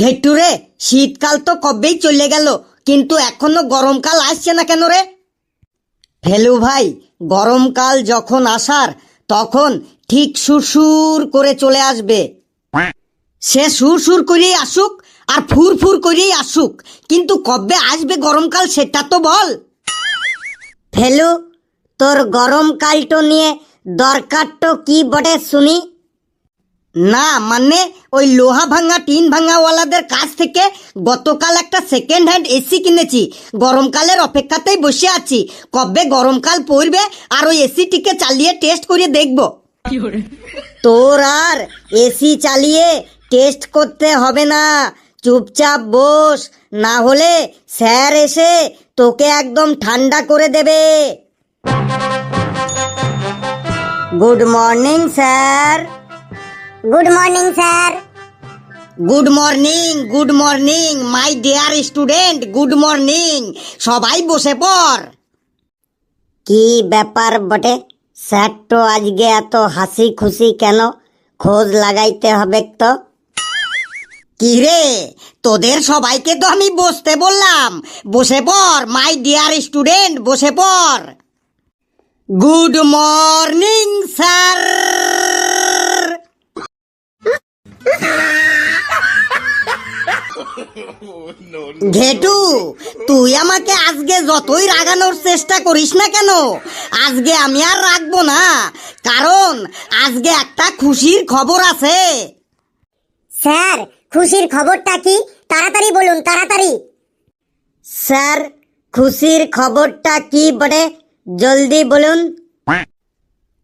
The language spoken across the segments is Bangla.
ঘেটুরে, শীতকাল তো কবেই চলে গেল, কিন্তু এখনো গরমকাল আসছে না কেন রে? ফেলু ভাই, গরমকাল যখন আসার তখন ঠিক সুরসুর করে চলে আসবে। সে সুরসুর করেই আসুক আর ফুরফুর করেই আসুক, কিন্তু কবে আসবে গরমকাল সেটা তো বল। ফেলু, তোর গরমকালটো নিয়ে দরকারটো কি বটে শুনি? না মানে ওই লোহা ভাঙা টিন ভাঙাওয়ালাদের কাছ থেকে গতকাল একটা সেকেন্ড হ্যান্ড এসি কিনেছি। গরমকালের অপেক্ষাতেই বসে আছি, কবে গরমকাল পড়বে আর ওই এসিটিকে চালিয়ে টেস্ট করে দেখব। তোর আর এসি চালিয়ে টেস্ট করতে হবে না, চুপচাপ বস, না হলে স্যার এসে তোকে একদম ঠান্ডা করে দেবে। Good morning sir. Good morning sir. Good morning, good morning my dear student, good morning. সবাই বসে পড়। কি ব্যাপার বটে, স্যার তো আজকে এত হাসি খুশি কেন? খোঁজ লাগাইতে হবে তো। কি রে, তোদের সবাইকে তো আমি বসতে বললাম, বসে পড় মাই ডিয়ার স্টুডেন্ট, বসে পড়। Good morning sir. ঘেটু, তুই আমাকে আজকে যতই রাগানোর চেষ্টা করিস না কেন, আজকে আমি আর রাখবো না, কারণ আজকে একটা খুশির খবর আছে। স্যার, খুশির খবরটা কি? তাড়াতাড়ি বলুন, তাড়াতাড়ি। স্যার, খুশির খবরটা কি বটে, জলদি বলুন।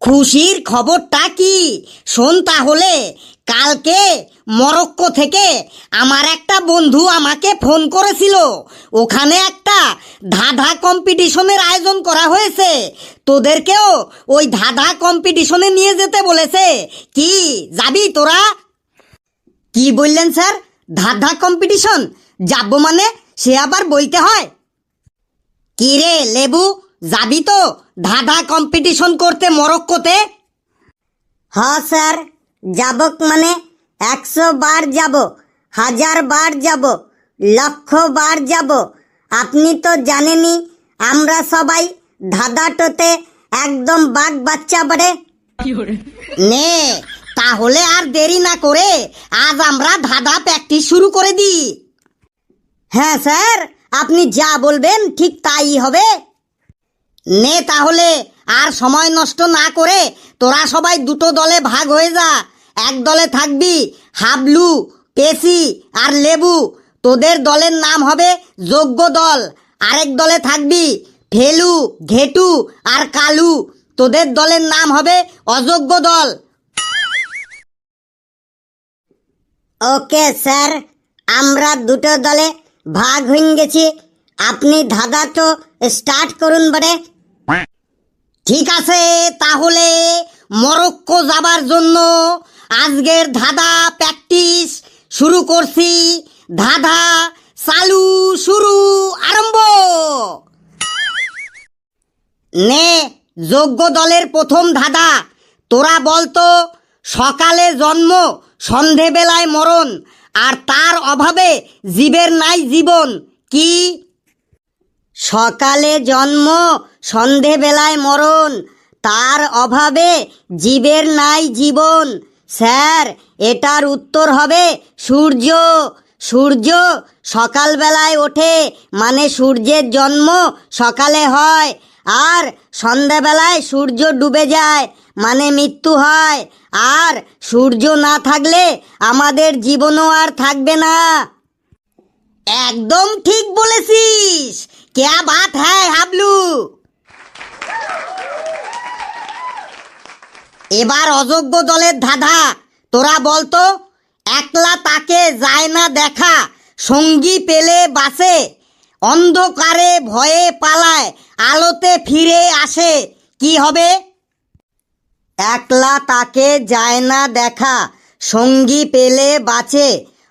খুশির খবরটা কি শোন তাহলে। কালকে মরক্কো থেকে আমার একটা বন্ধু আমাকে ফোন করেছিল, ওখানে একটা ধাঁধা কম্পিটিশনের আয়োজন করা হয়েছে, তোদেরকেও ওই ধাঁধা কম্পিটিশনে নিয়ে যেতে বলেছে। কি যাবি তোরা? কি বললেন স্যার? ধাঁধা কম্পিটিশন যাব মানে? সে আবার বলতে হয়। কি রে লেবু, যাবি তো ধাঁধা কম্পিটিশন করতে মরক্কোতে? হ্যাঁ স্যার, যাব মানে 100 বার যাব, 1000 বার যাব, লক্ষ বার যাব। আপনি তো জানেনই আমরা সবাই ধাঁধাটোতে একদম বাঘ বাচ্চা বটে। নে তাহলে আর দেরি না করে আজ আমরা ধাঁধা প্র্যাকটিস শুরু করে দিই। হ্যাঁ স্যার, আপনি যা বলবেন ঠিক তাই হবে। নে তাহলে আর সময় নষ্ট না করে তোরা সবাই দুটো দলে ভাগ হয়ে যা। এক দলে থাকবি হাবলু, পেশি আর লেবু, তোদের দলের নাম হবে যোগ্য দল। আরেক দলে থাকবি ফেলু, ঘেটু আর কালু, তোদের দলের নাম হবে অযোগ্য দল। ওকে স্যার, আমরা দুটো দলে ভাগ হয়ে গেছি, আপনি ধাঁধা তো স্টার্ট করুন বটে। ঠিক আছে, তাহলে মরক্কো যাবার জন্য আজকের ধাঁধা প্র্যাকটিস শুরু করছি। ধাঁধা চালু, শুরু, আরম্ভ। নে যোগ্য দলের প্রথম ধাঁধা, তোরা বলতো সকালে জন্ম সন্ধেবেলায় মরণ, আর তার অভাবে জীবের নাই জীবন, কি? সকালে জন্ম সন্ধেবেলায় মরণ, তার অভাবে জীবের নাই জীবন। স্যার, এটার উত্তর হবে সূর্য। সূর্য সকালবেলায় ওঠে মানে সূর্যের জন্ম সকালে হয়, আর সন্ধ্যাবেলায় সূর্য ডুবে যায় মানে মৃত্যু হয়। আর সূর্য না থাকলে আমাদের জীবনও আর থাকবে না। একদম ঠিক বলেছিস, क्या बात है হাবলু। এবার অযোগ্য দলের ধাঁধা, তোরা বলতো একলা তাকে যায় না দেখা, সঙ্গী পেলে বাসে, অন্ধকারে ভয়ে পালায়, আলোতে ফিরে আসে, কি হবে? একলা তাকে যায় না দেখা, সঙ্গী পেলে বাঁচে,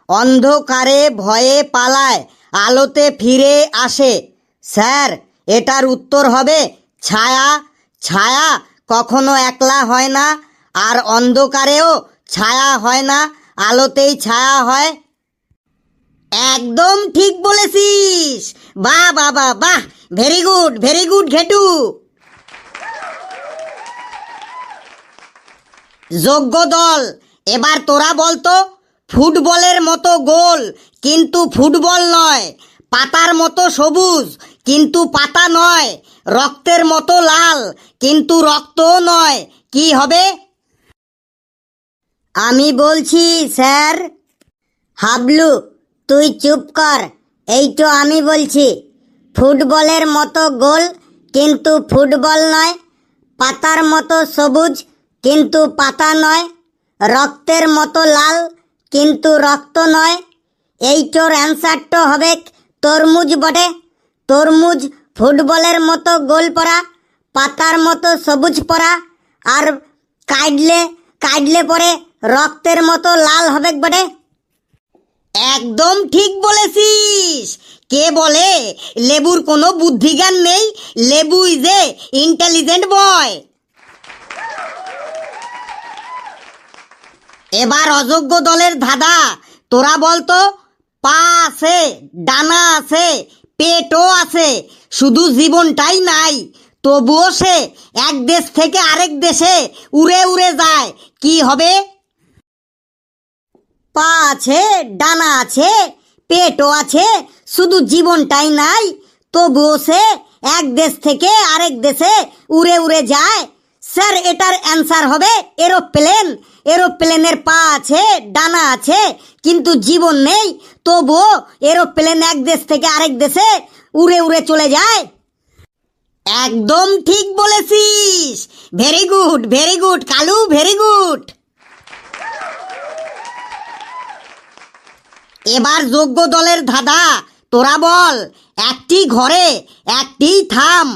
অন্ধকারে ভয়ে পালায়, আলোতে ফিরে আসে। স্যার, এটার উত্তর হবে ছায়া। ছায়া কখনো একলা হয় না, আর অন্ধকারেও ছায়া হয় না, আলোতেই ছায়া হয়। একদম ঠিক বলেছিস। বাহ বাহ বাহ বাহ, ভেরি গুড ঘেটু। যোগ্য দল, এবার তোরা বলতো, ফুটবলের মতো গোল কিন্তু ফুটবল নয়, পাতার মতো সবুজ কিন্তু পাতা নয়, রক্তের মতো লাল কিন্তু রক্তও নয়, কি হবে? আমি বলছি স্যার। হাবলু, তুই চুপ কর, এই তো আমি বলছি। ফুটবলের মতো গোল কিন্তু ফুটবল নয়, পাতার মতো সবুজ কিন্তু পাতা নয়, রক্তের মতো লাল কিন্তু রক্ত নয়। এইটোর অ্যান্সারটা হবে তরমুজ বটে। তরমুজ ফুটবলের মতো গোল পরা, পাতার মতো সবুজ পরা, আর কাটলে পরে রক্তের মতো লাল হবে বটে। একদম ঠিক বলেছিস। কে বলে লেবুর কোনো বুদ্ধিজ্ঞান নেই? লেবু ইজ এ ইন্টেলিজেন্ট বয়। এবার অযোগ্য দলের ধাঁধা, তোরা বলতো, পা আছে, ডানা আছে, পেটও আছে, শুধু জীবনটাই নাই, তবুও সে এক দেশ থেকে আরেক দেশে উড়ে উড়ে যায়, কি হবে? পা আছে, ডানা আছে, পেটও আছে, শুধু জীবনটাই নাই, তবুও সে এক দেশ থেকে আরেক দেশে উড়ে উড়ে যায়। স্যার, এটার অ্যান্সার হবে এরোপ্লেন। এরোপ্লেনের পা আছে, ডানা আছে, কিন্তু জীবন নেই, তবুও এরোপ্লেন এক দেশ থেকে আরেক দেশে উড়ে উড়ে চলে যায়। একদম ঠিক বলেছিস। Very good Kalu, very good. এবার যোগ্য দলের ধাঁধা, তোরা বল, একটি ঘরে একটি থাম,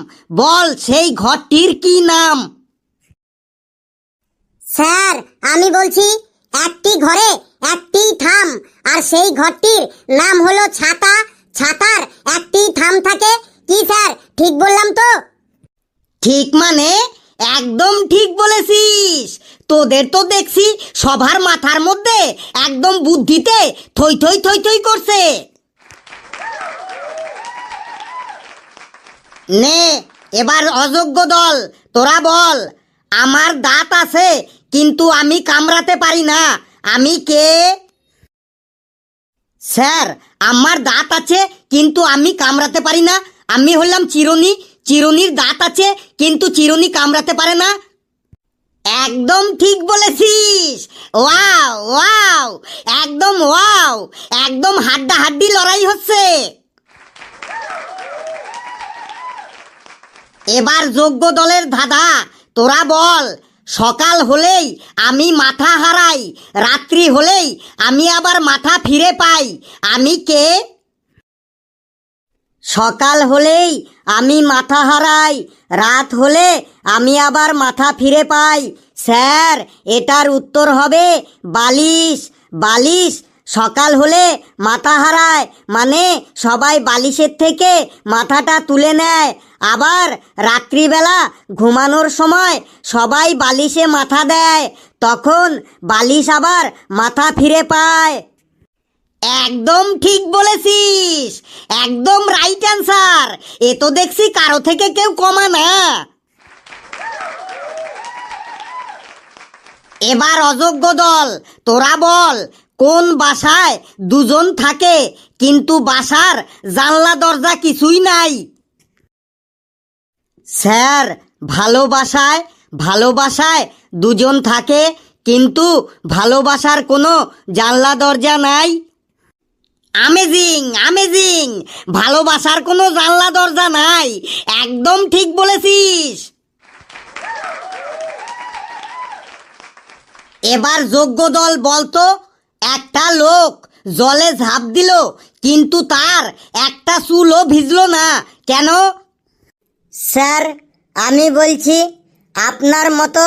বল সেই ঘরটির কি নাম? স্যার, আমি বলছি, একটি ঘরে একটি থাম, আর সেই ঘরটির নাম হলো ছাতা। ছাতার একটি থাম থাকে। কি স্যার, ঠিক বললাম তো? ঠিক মানে একদম ঠিক বলেছিস। তোদের তো দেখছি সবার মাথার মধ্যে একদম বুদ্ধিতে থই থই থই থই করছে। নে, এবার অযোগ্য দল, তোরা বল, আমার দাঁত আছে কিন্তু আমি কামড়াতে পারি না, আমি কে? স্যার, আমার দাঁত আছে কিন্তু আমি কামড়াতে পারি না, আমি হলাম চিরুনি। চিরুনির দাঁত আছে কিন্তু চিরুনি কামড়াতে পারে না। একদম ঠিক বলেছিস। ওয়াও ওয়াও, একদম ওয়াও, একদম হাড্ডাহাড্ডি লড়াই হচ্ছে। এবার যোগ্য দলের ধাঁধা, তোরা বল, সকাল হলেই আমি মাথা হারাই, রাত্রি হলেই আমি আবার মাথা ফিরে পাই, আমি কে? সকাল হলেই আমি মাথা হারাই, রাত হলে আমি আবার মাথা ফিরে পাই। স্যার, এটার উত্তর হবে বালিশ। বালিশ সকাল হলে মাথা হারায়, মানে সবাই বালিশের থেকে মাথাটা তুলে নেয়, আবার রাত্রিবেলা ঘুমানোর সময় সবাই বালিশে মাথা দেয়, তখন বালিশ আবার মাথা ফিরে পায়। একদম ঠিক বলেছিস, একদম রাইট অ্যান্সার। এ তো দেখছি কারো থেকে কেউ কমা না। এবার অযোগ্য দল, তোরা বল, কোন বাসায় দুজন থাকে কিন্তু বাসার জানলা দরজা কিছুই নাই? স্যার, ভালোবাসায় দুজন থাকে কিন্তু ভালোবাসার কোনো জানলা দরজা নাই। আমেজিং, ভালোবাসার কোনো জানলা দরজা নাই। একদম ঠিক বলেছিস। এবার যোগ্য দল বলতো, একটা লোক জলে ঝাঁপ দিল কিন্তু তার একটা চুলও ভিজলো না, কেন? স্যার, আমি বলছি, আপনার মতো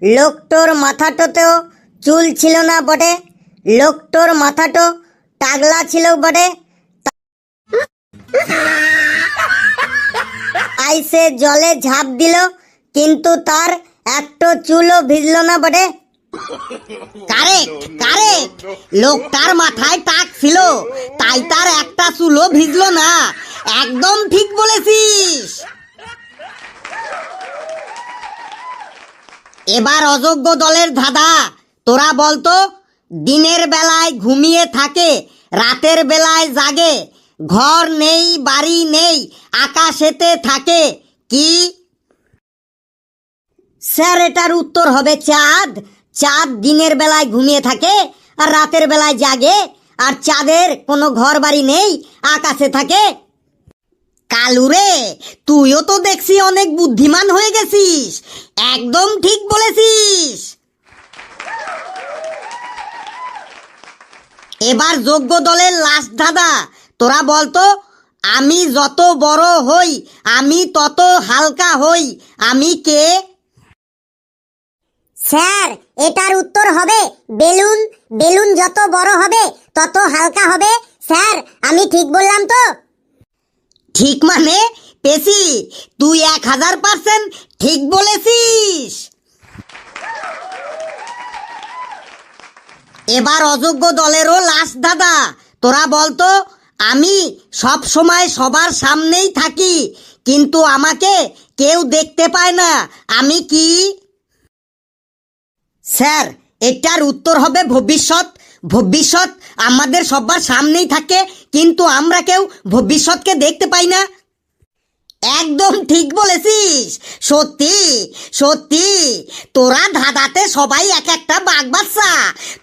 লোকটোর মাথাটোতেও চুল ছিল না বটে, লোকটোর মাথাটো টাগলা ছিল বটে, তাই সে জলে ঝাঁপ দিল কিন্তু তার একটা চুলও ভিজলো না বটে। কারেক্ট। লোকটার মাথায় টাক ছিল, তাই তার একটা চুলও ভিজলো না। একদম ঠিক বলেছিস। এবার অযোগ্য দলের ধাঁধা, তোরা বলতো, দিনের বেলায় ঘুমিয়ে থাকে, রাতের বেলায় জাগে, ঘর নেই বাড়ি নেই, আকাশেতে থাকে, কি? স্যার, এটার উত্তর হবে চাঁদ। চাঁদ দিনের বেলায় ঘুমিয়ে থাকে আর রাতের বেলায় জাগে, আর চাঁদের কোনো ঘর বাড়ি নেই, আকাশে থাকে। কালুরে, তুইও তো দেখছি অনেক বুদ্ধিমান হয়ে গেছিস। একদম ঠিক বলেছিস। এবার যোগ্য দলের লাস্ট ধাঁধা, তোরা বলতো, আমি যত বড় হই আমি তত হালকা হই, আমি কে? স্যার, এটার উত্তর হবে বেলুন। বেলুন যত বড় হবে তত হালকা হবে। স্যার, আমি ঠিক বললাম তো? ঠিক মানে পেশি, তুই 1000% ঠিক বলেছিস। এবার অযোগ্য দলেরও লাস্ট দাদা, তোরা বলতো, আমি সব সময় সবার সামনেই থাকি, কিন্তু আমাকে কেউ দেখতে পায় না, আমি কি? স্যার, এটার উত্তর হবে ভবিষ্যৎ। ভবিষ্যৎ আমাদের সবার সামনেই থাকে, কিন্তু আমরা কেউ ভবিষ্যৎকে দেখতে পাই না। একদম ঠিক বলেছিস। সত্যি সত্যি, তোরা ধাঁধাতে সবাই এক একটা বাঘ বাচ্চা।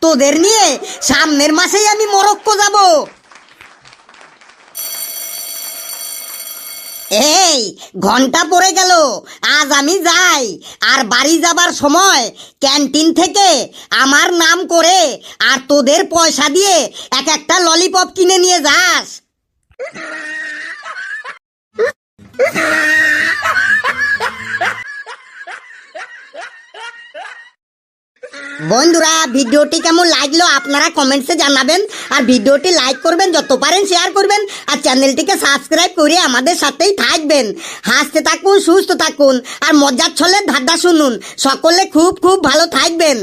তোদের নিয়ে সামনের মাসেই আমি মরক্কো যাব। এই, ঘন্টা পড়ে গেল, আজ আমি যাই। আর বাড়ি যাবার সময় ক্যান্টিন থেকে আমার নাম করে আর তোদের পয়সা দিয়ে এক একটা ললিপপ কিনে নিয়ে যাস। বন্ধুরা, ভিডিওটি কেমন লাগলো আপনারা কমেন্টসে জানাবেন, আর ভিডিওটি লাইক করবেন, যত পারেন শেয়ার করবেন, আর চ্যানেলটিকে সাবস্ক্রাইব করে আমাদের সাথেই থাকবেন। হাসতে থাকুন, সুস্থ থাকুন, আর মজার ছলে ধাঁধা শুনুন। সকলে খুব খুব ভালো থাকবেন।